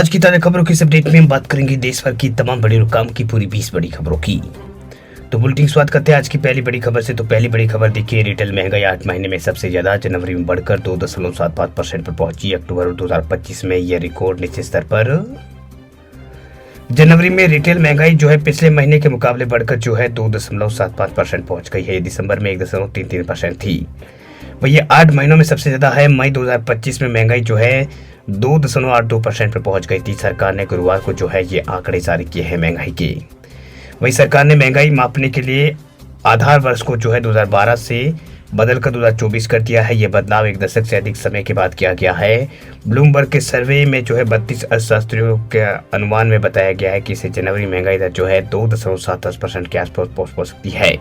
आज की ताजा खबरों की इस अपडेट में हम बात करेंगे देश भर की तमाम बड़ी और काम की पूरी 20 बड़ी खबरों की। तो बुलेटिन शुरुआत करते हैं आज की पहली बड़ी खबर से। तो पहली बड़ी खबर देखिए, रिटेल महंगाई 8 महीने में सबसे ज्यादा, जनवरी में बढ़कर 2.75% पर पहुंची। अक्टूबर 2025 में यह रिकॉर्ड निचले स्तर पर। जनवरी में रिटेल महंगाई जो है पिछले महीने के मुकाबले बढ़कर जो है 2.75% पहुंच गई है। दिसंबर में 1.33% थी। वही 8 महीनों में सबसे ज्यादा है। मई 2025 में महंगाई जो है 2.82% पर पहुंच गई थी। सरकार ने गुरुवार को जो है ये आंकड़े जारी किए हैं महंगाई के। वही सरकार ने महंगाई मापने के लिए आधार वर्ष को जो है 2012 से बदलकर 2024 कर दिया है। ये बदलाव एक दशक से अधिक समय के बाद किया गया है। ब्लूमबर्ग के सर्वे में जो है 32 अर्थशास्त्रियों के अनुमान में बताया गया है कि इसे जनवरी महंगाई दर जो है 2.77% के आसपास पहुंच सकती है।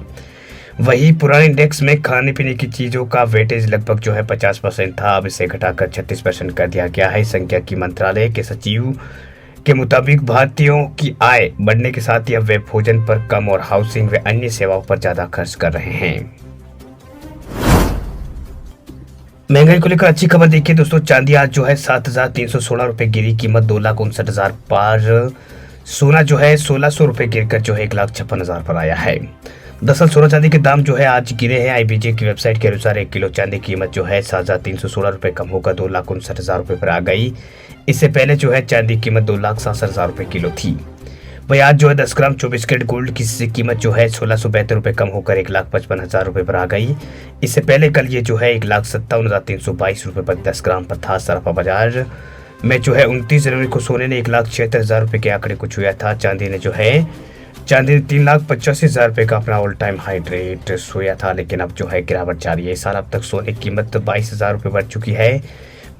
वही पुराने इंडेक्स में खाने पीने की चीजों का वेटेज लगभग जो है 50% था, अब इसे घटाकर 36% कर दिया गया है। संख्या की मंत्रालय के सचिव के मुताबिक भारतीयों की आय बढ़ने के साथ ही अब वे भोजन पर कम और हाउसिंग व अन्य सेवाओं पर ज्यादा खर्च कर रहे हैं। महंगाई को लेकर अच्छी खबर देखिए दोस्तों, चांदी आज जो है 7,316 रुपए गिरी, कीमत 2,59,000 पार। सोना जो है 1,600 रुपए गिरकर जो है 1,56,000 पर आया है। दरअसल सोना चांदी के दाम जो है आज गिरे हैं। IBJ की वेबसाइट के अनुसार 1 किलो चांदी की कीमत जो है 7,316 रुपए कम होकर 2,59,000 पर आ गई। इससे पहले जो है चांदी की कीमत 2,67,000 रुपए किलो थी। वही आज जो है 10 ग्राम 24 कैरेट गोल्ड की कीमत जो है 1,672 रुपए कम होकर 1,55,000 रुपए पर आ गई। इससे पहले कल ये जो है 1,57,322 रुपए पर 10 ग्राम पर था। सराफा बाजार में जो है 29 जनवरी को सोने ने 1,76,000 रुपए के आंकड़े को छुआ था। चांदी ने 3,85,000 रुपए का अपना ऑल टाइम हाई रेट सोया था, लेकिन अब जो है गिरावट जारी है। इस साल अब तक सोने की कीमत 22,000 रुपए बढ़ चुकी है।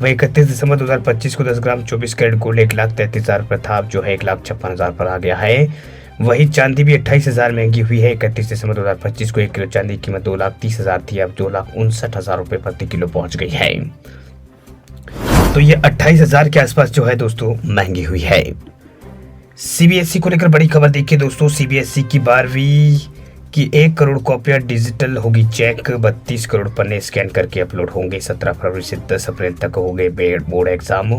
वही 31 दिसंबर 2025 को 10 ग्राम 24 कैरेट गोल्ड 1,33,000 पर था, अब जो है 1,56,000 पर आ गया है। वही चांदी भी 28,000 महंगी हुई है। 31 दिसंबर 2025 को 1 किलो चांदी की कीमत 2,30,000 थी, अब 2,59,000 रुपए प्रति किलो पहुंच गई है। तो ये 28,000 के आसपास जो है दोस्तों महंगी हुई है। CBSE को लेकर बड़ी खबर देखिए दोस्तों, CBSE की 12वीं की 1 करोड़ कॉपियां डिजिटल होगी चेक। 32 करोड़ पन्ने स्कैन करके अपलोड होंगे। 17 फरवरी से 10 अप्रैल तक होंगे बोर्ड एग्जाम।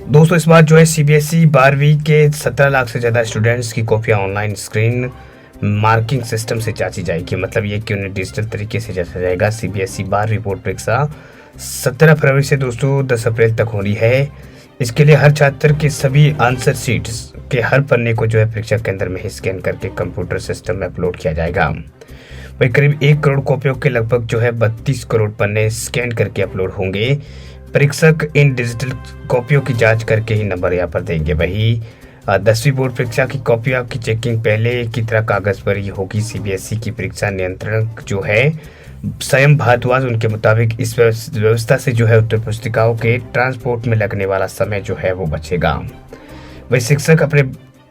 दोस्तों इस बार जो है CBSE 12वीं के 17 लाख से ज्यादा स्टूडेंट्स की कॉपियां ऑनलाइन स्क्रीन मार्किंग सिस्टम से जांची जाएगी। मतलब ये कि उन्हें डिजिटल तरीके से जांचा जाएगा। CBSE 12वीं बोर्ड परीक्षा 17 फरवरी से दोस्तों 10 अप्रैल तक हो रही है। इसके लिए हर छात्र के सभी आंसर शीट्स के हर पन्ने को जो है परीक्षा केंद्र में ही स्कैन करके कंप्यूटर सिस्टम में अपलोड किया जाएगा। वही करीब 1 करोड़ कॉपियों के लगभग जो है 32 करोड़ पन्ने स्कैन करके अपलोड होंगे। परीक्षक इन डिजिटल कॉपियों की जांच करके ही नंबर यहाँ पर देंगे। वही 10वीं बोर्ड परीक्षा की कॉपियों की चेकिंग पहले की तरह कागज पर ही होगी। CBSE की परीक्षा नियंत्रक जो है स्वयं भारद्वाज, उनके मुताबिक इस व्यवस्था से जो है उत्तर पुस्तिकाओं के ट्रांसपोर्ट में लगने वाला समय जो है वो बचेगा। वही शिक्षक अपने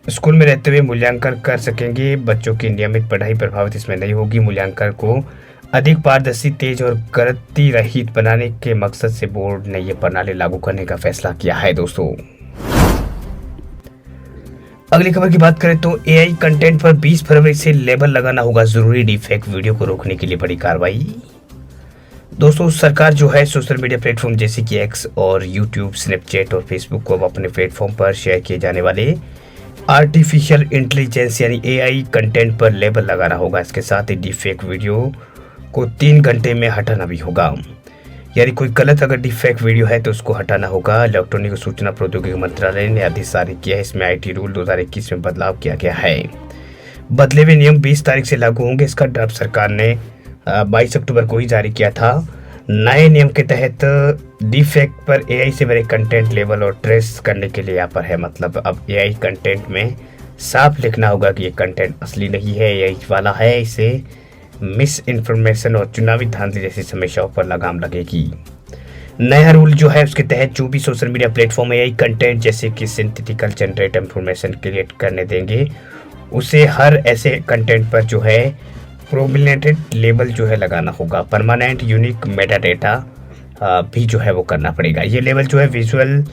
स्कूल में रहते हुए मूल्यांकन कर सकेंगे। बच्चों की नियमित पढ़ाई प्रभावित इसमें नहीं होगी। मूल्यांकन को अधिक पारदर्शी, तेज और गलती रहित बनाने के मकसद से बोर्ड ने यह प्रणाली लागू करने का फैसला किया है। दोस्तों अगली खबर की बात करें तो AI कंटेंट पर 20 फरवरी से लेबल लगाना होगा जरूरी। डीफेक वीडियो को रोकने के लिए बड़ी कार्रवाई। दोस्तों सरकार जो है सोशल मीडिया प्लेटफॉर्म जैसे कि X और YouTube, स्नैपचैट और फेसबुक को अब अपने प्लेटफॉर्म पर शेयर किए जाने वाले आर्टिफिशियल इंटेलिजेंस यानी AI कंटेंट पर लेबल लगाना होगा। इसके साथ ही डीफेक वीडियो को 3 घंटे में हटाना भी होगा। यानी कोई गलत अगर डीफेक वीडियो है तो उसको हटाना होगा। इलेक्ट्रॉनिक और सूचना प्रौद्योगिकी मंत्रालय ने आदेश जारी किया है। इसमें IT रूल 2021 में बदलाव किया गया है। बदले हुए नियम 20 तारीख से लागू होंगे। इसका ड्राफ्ट सरकार ने 22 अक्टूबर को ही जारी किया था। नए नियम के तहत डीफेक पर AI से बने कंटेंट लेबल और ट्रेस करने के लिए यहाँ पर है। मतलब अब AI कंटेंट में साफ लिखना होगा कि ये कंटेंट असली नहीं है, AI वाला है। इसे मिस इन्फॉर्मेशन और चुनावी धांधली जैसी समस्याओं पर लगाम लगेगी। नया रूल जो है उसके तहत जो भी social media platform AI content जैसे कि सिंथेटिकल जनरेट इंफॉर्मेशन क्रिएट करने देंगे, उसे हर ऐसे कंटेंट पर जो है प्रोमिनेंटेड लेबल जो है लगाना होगा। परमानेंट यूनिक मेटा डेटा भी जो है वो करना पड़ेगा। ये लेबल जो है विजुअल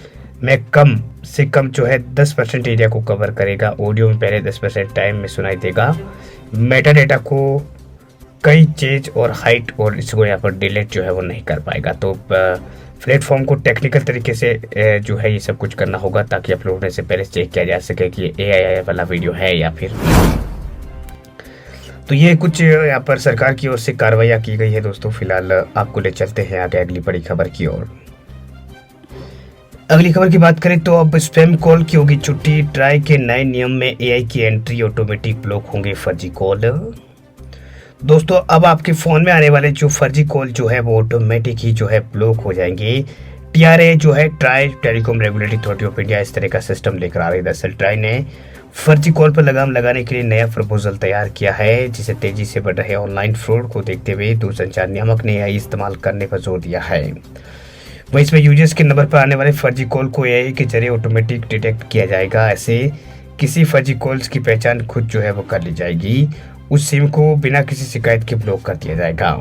में कम से कम जो है 10% एरिया को कवर करेगा। ऑडियो में पहले 10% टाइम में सुनाई देगा। मेटा डेटा को कई चेंज और हाइट और इसको यहाँ पर डिलीट जो है वो नहीं कर पाएगा। तो प्लेटफॉर्म को टेक्निकल तरीके से जो है ये सब कुछ करना होगा, ताकि अपलोड होने से पहले चेक किया जा सके कि ये AI वाला वीडियो है या फिर। तो ये कुछ यहाँ पर सरकार की ओर से कार्रवाइयाँ की गई है दोस्तों। फिलहाल आपको ले चलते हैं आगे अगली बड़ी खबर की ओर। अगली खबर की बात करें तो अब स्पैम कॉल की होगी छुट्टी। ट्राई के नए नियम में AI की एंट्री, ऑटोमेटिक ब्लॉक होंगे फर्जी कॉल। दोस्तों अब आपके फ़ोन में आने वाले जो फर्जी कॉल जो है वो ऑटोमेटिक ही जो है ब्लॉक हो जाएंगे। TRA जो है try telecom regulatory authority of India इस तरह का सिस्टम लेकर आ रही है। दरअसल ट्राई ने फर्जी कॉल पर लगाम लगाने के लिए नया प्रपोजल तैयार किया है, जिसे तेजी से बढ़ रहे ऑनलाइन फ्रॉड को देखते हुए दूरसंचार नियामक ने AI इस्तेमाल करने पर जोर दिया है। वहीं इसमें यूजर्स के नंबर पर आने वाले फर्जी कॉल को AI के जरिए ऑटोमेटिक डिटेक्ट किया जाएगा। ऐसे किसी फर्जी कॉल्स की पहचान खुद जो है वो कर ली जाएगी। उस सिम को बिना किसी शिकायत के ब्लॉक कर दिया जाएगा।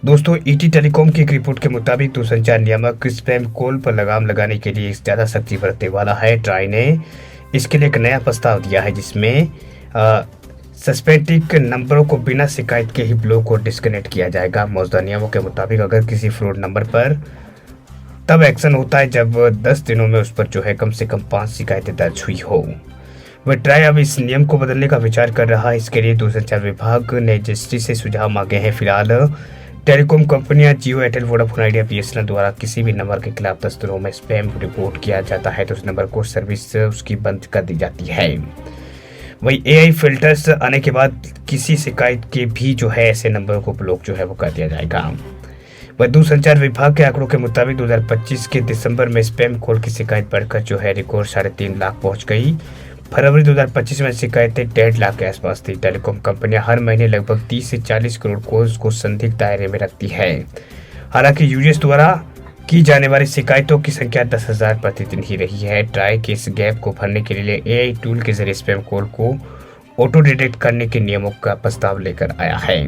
दोस्तों ET टेलीकॉम की एक रिपोर्ट के मुताबिक दूरसंचार नियामक स्पैम कॉल पर लगाम लगाने के लिए ज़्यादा सख्ती बरतने वाला है। ट्राई ने इसके लिए एक नया प्रस्ताव दिया है, जिसमें सस्पेक्टिक नंबरों को बिना शिकायत के ही ब्लॉक और डिस्कनेक्ट किया जाएगा। मौजूदा नियमों के मुताबिक अगर किसी फ्रॉड नंबर पर तब एक्शन होता है जब 10 दिनों में उस पर जो है कम से कम 5 शिकायतें दर्ज हुई हो। वह ट्राई अब इस नियम को बदलने का विचार कर रहा है। इसके लिए दूरसंचार विभाग ने रजिस्ट्री से सुझाव मांगे हैं। फिलहाल टेलीकॉम कंपनियां जियो, एयरटेल, वोडाफोन आइडिया, BSNL द्वारा किसी भी नंबर के खिलाफ 10 दिनों में स्पैम रिपोर्ट किया जाता है तो उस नंबर को सर्विस उसकी बंद कर दी जाती है। वही AI फिल्टर्स आने के बाद किसी शिकायत के भी जो है ऐसे नंबर को ब्लॉक जो है वो कर दिया जाएगा। वह दूरसंचार विभाग के आंकड़ों के मुताबिक 2025 के दिसंबर में स्पैम कॉल की शिकायत बढ़कर जो है रिकॉर्ड 3.5 लाख पहुंच गई। फरवरी 2025 में शिकायतें 1.5 लाख के आसपास थी। टेलीकॉम कंपनियां हर महीने लगभग 30 से 40 करोड़ कॉल्स को संदिग्ध दायरे में रखती है। हालांकि यूजर्स द्वारा की जाने वाली शिकायतों की संख्या 10,000 प्रतिदिन ही रही है। ट्राई के इस गैप को भरने के लिए AI टूल के जरिए स्पैम कॉल को ऑटो डिटेक्ट करने के नियमों का प्रस्ताव लेकर आया है।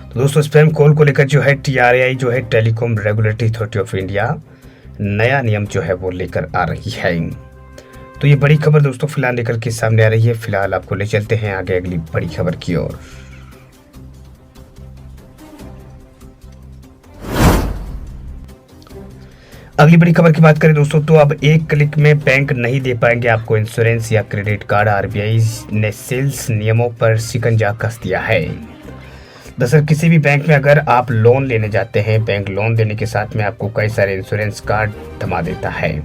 तो दोस्तों स्पैम कॉल को लेकर जो है TRAI जो है telecom regulatory authority of India नया नियम जो है वो लेकर आ रही है। तो ये बड़ी खबर दोस्तों फिलहाल निकल के सामने आ रही है। फिलहाल आपको ले चलते हैं आगे अगली बड़ी खबर की ओर। अगली बड़ी खबर की बात करें दोस्तों तो अब एक क्लिक में बैंक नहीं दे पाएंगे आपको इंश्योरेंस या क्रेडिट कार्ड। RBI ने सेल्स नियमों पर शिकंजा कस दिया है। दरअसल किसी भी बैंक में अगर आप लोन लेने जाते हैं, बैंक लोन देने के साथ में आपको कई सारे इंश्योरेंस कार्ड थमा देता है।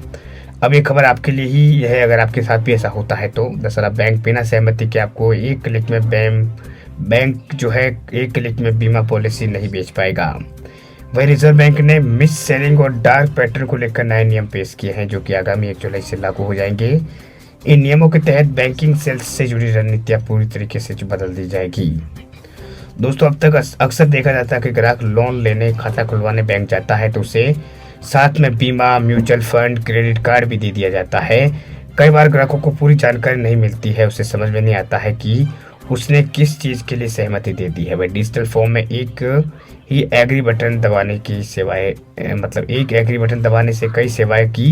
अब ये खबर आपके लिए ही है, अगर आपके साथ भी ऐसा होता है तो दरअसल बैंक बिना सहमति के आपको एक क्लिक में बैंक जो है एक क्लिक में बीमा पॉलिसी नहीं बेच पाएगा। वही रिजर्व बैंक ने मिस सेलिंग और डार्क पैटर्न को लेकर नए नियम पेश किए हैं, जो कि आगामी 1 जुलाई से लागू हो जाएंगे। इन नियमों के तहत बैंकिंग सेल्स से जुड़ी रणनीतियाँ पूरी तरीके से बदल दी जाएगी। दोस्तों अब तक अक्सर देखा जाता है कि ग्राहक लोन लेने, खाता खुलवाने बैंक जाता है तो उसे साथ में बीमा, म्यूचुअल फंड, क्रेडिट कार्ड भी दे दिया जाता है। कई बार ग्राहकों को पूरी जानकारी नहीं मिलती है, उसे समझ में नहीं आता है कि उसने किस चीज़ के लिए सहमति दे दी है। वह डिजिटल फॉर्म में एक ही एग्री बटन दबाने की सेवाएं मतलब एक एग्री बटन दबाने से कई सेवाएं की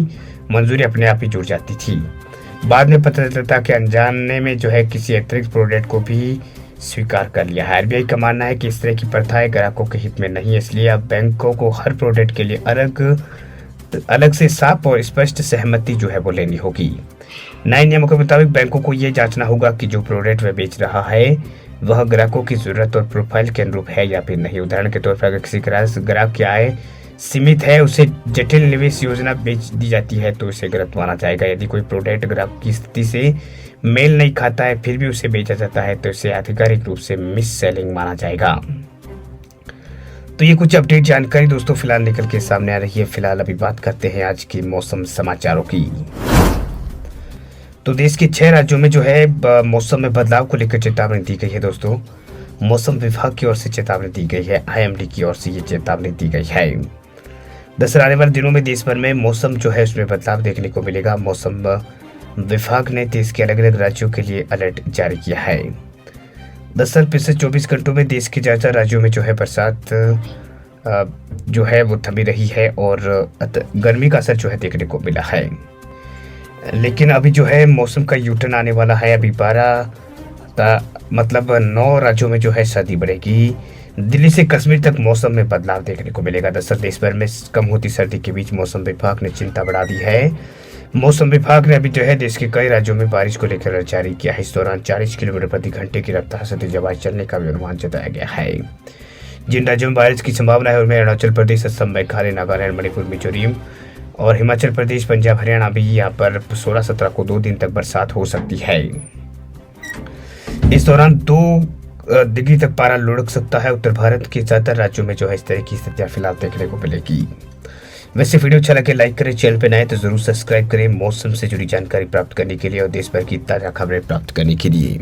मंजूरी अपने आप ही जुड़ जाती थी। बाद में पता चलता कि अनजाने में जो है किसी अतिरिक्त प्रोडक्ट को भी स्वीकार कर लिया है। RBI का मानना है कि इस तरह की प्रथाएं ग्राहकों के हित में नहीं है, इसलिए अब बैंकों को हर प्रोडक्ट के लिए अलग से साफ और स्पष्ट सहमति जो है वो लेनी होगी। नए नियमों के मुताबिक बैंकों को ये जांचना होगा कि जो प्रोडक्ट वह बेच रहा है वह ग्राहकों की जरूरत और प्रोफाइल के अनुरूप है या फिर नहीं। उदाहरण के तौर पर अगर किसी ग्राहक की आय सीमित है, उसे जटिल निवेश योजना बेच दी जाती है तो इसे गलत माना जाएगा। यदि कोई प्रोडक्ट ग्राहक की स्थिति से मेल नहीं खाता है फिर भी उसे बेचा जाता है तो इसे आधिकारिक रूप से मिस सेलिंग माना जाएगा। तो ये कुछ अपडेट जानकारी दोस्तों फिलहाल निकल के सामने आ रही है। फिलहाल अभी बात करते हैं आज की मौसम समाचारों की। तो देश के 6 राज्यों में जो है मौसम में बदलाव को लेकर चेतावनी दी गई है। दोस्तों मौसम विभाग की ओर से चेतावनी दी गई है, IMD की ओर से ये चेतावनी दी गई है। दरअसल आने वाले दिनों में देश भर में मौसम जो है उसमें बदलाव देखने को मिलेगा। मौसम विभाग ने देश के अलग अलग राज्यों के लिए अलर्ट जारी किया है। दरअसल पिछले 24 घंटों में देश के ज़्यादातर राज्यों में जो है बरसात जो है वो थमी रही है और गर्मी का असर जो है देखने को मिला है। लेकिन अभी जो है मौसम का यूटर्न आने वाला है। अभी 9 राज्यों में जो है सर्दी बढ़ेगी। दिल्ली से कश्मीर तक मौसम में बदलाव देखने को मिलेगा। दरअसल देश भर में कम होती सर्दी के बीच मौसम विभाग ने चिंता बढ़ा दी है। मौसम विभाग ने अभी जो है देश के कई राज्यों में बारिश को लेकर अलर्ट जारी किया है। इस दौरान 40 किलोमीटर प्रति घंटे की रफ्तार से तेज हवाएं चलने का भी अनुमान जताया गया है। जिन राज्यों में बारिश की संभावना है उनमें अरुणाचल प्रदेश, असम, मेघालय, नागालैंड, मणिपुर, मिजोरम और हिमाचल प्रदेश, पंजाब, हरियाणा भी यहाँ पर 16-17 को 2 दिन तक बरसात हो सकती है। इस दौरान 2 डिग्री तक पारा लुढ़क सकता है। उत्तर भारत के ज्यादातर राज्यों में जो है इस तरह की स्थितियां फिलहाल देखने को मिलेगी। वैसे वीडियो अच्छा लगे लाइक करें, चैनल पे नए तो जरूर सब्सक्राइब करें मौसम से जुड़ी जानकारी प्राप्त करने के लिए और देश भर की ताजा खबरें प्राप्त करने के लिए।